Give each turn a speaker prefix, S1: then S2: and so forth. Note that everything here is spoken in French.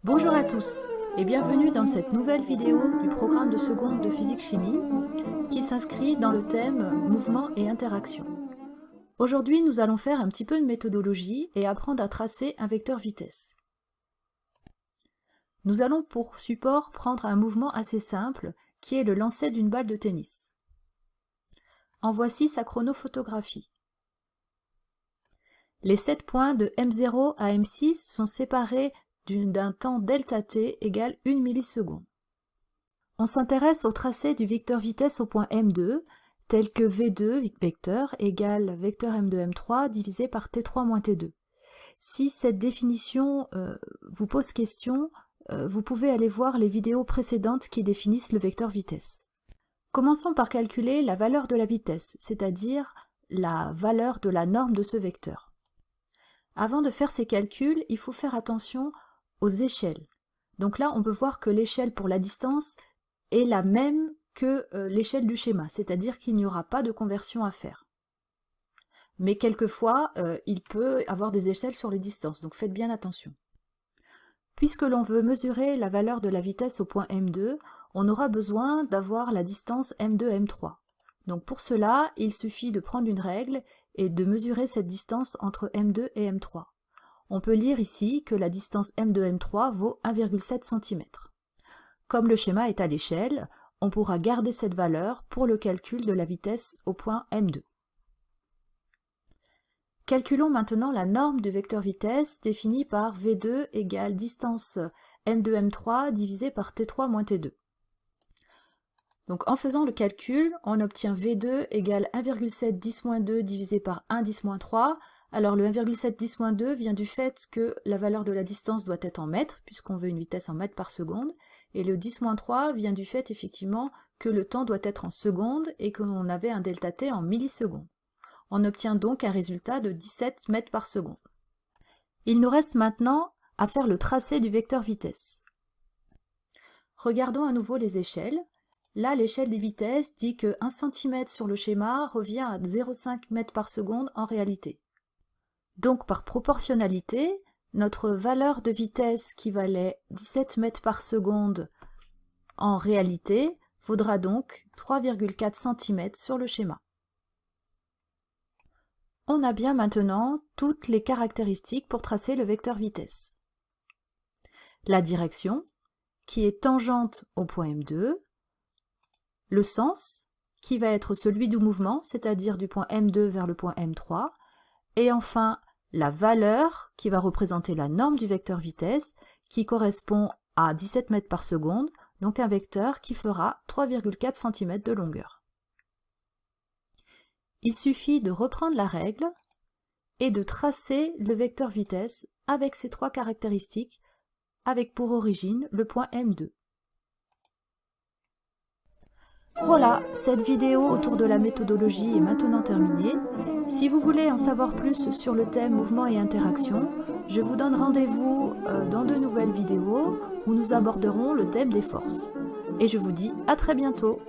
S1: Bonjour à tous et bienvenue dans cette nouvelle vidéo du programme de seconde de physique-chimie qui s'inscrit dans le thème mouvement et interaction. Aujourd'hui, nous allons faire un petit peu de méthodologie et apprendre à tracer un vecteur vitesse. Nous allons pour support prendre un mouvement assez simple qui est le lancer d'une balle de tennis. En voici sa chronophotographie. Les 7 points de M0 à M6 sont séparés d'un temps ΔT égale 1 milliseconde. On s'intéresse au tracé du vecteur vitesse au point M2, tel que V2 vecteur égale vecteur M2 M3 divisé par T3 moins T2. Si cette définition vous pose question, vous pouvez aller voir les vidéos précédentes qui définissent le vecteur vitesse. Commençons par calculer la valeur de la vitesse, c'est-à-dire la valeur de la norme de ce vecteur. Avant de faire ces calculs, il faut faire attention aux échelles. Donc là, on peut voir que l'échelle pour la distance est la même que l'échelle du schéma, c'est-à-dire qu'il n'y aura pas de conversion à faire. Mais quelquefois, il peut y avoir des échelles sur les distances, donc faites bien attention. Puisque l'on veut mesurer la valeur de la vitesse au point M2, on aura besoin d'avoir la distance M2-M3. Donc pour cela, il suffit de prendre une règle et de mesurer cette distance entre M2 et M3. On peut lire ici que la distance M2-M3 vaut 1,7 cm. Comme le schéma est à l'échelle, on pourra garder cette valeur pour le calcul de la vitesse au point M2. Calculons maintenant la norme du vecteur vitesse définie par V2 égale distance M2-M3 divisé par T3 moins T2. Donc en faisant le calcul, on obtient V2 égale 1,7 10-2 divisé par 1 10-3. Alors le 1,7 10-2 vient du fait que la valeur de la distance doit être en mètres, puisqu'on veut une vitesse en mètres par seconde, et le 10-3 vient du fait effectivement que le temps doit être en secondes et que l'on avait un ΔT en millisecondes. On obtient donc un résultat de 17 mètres par seconde. Il nous reste maintenant à faire le tracé du vecteur vitesse. Regardons à nouveau les échelles. Là, l'échelle des vitesses dit que 1 cm sur le schéma revient à 0,5 mètres par seconde en réalité. Donc par proportionnalité, notre valeur de vitesse qui valait 17 mètres par seconde en réalité vaudra donc 3,4 cm sur le schéma. On a bien maintenant toutes les caractéristiques pour tracer le vecteur vitesse. La direction, qui est tangente au point M2, le sens, qui va être celui du mouvement, c'est-à-dire du point M2 vers le point M3, et enfin la valeur qui va représenter la norme du vecteur vitesse, qui correspond à 17 mètres par seconde, donc un vecteur qui fera 3,4 cm de longueur. Il suffit de reprendre la règle et de tracer le vecteur vitesse avec ces trois caractéristiques, avec pour origine le point M2. Voilà, cette vidéo autour de la méthodologie est maintenant terminée. Si vous voulez en savoir plus sur le thème mouvement et interaction, je vous donne rendez-vous dans de nouvelles vidéos où nous aborderons le thème des forces. Et je vous dis à très bientôt.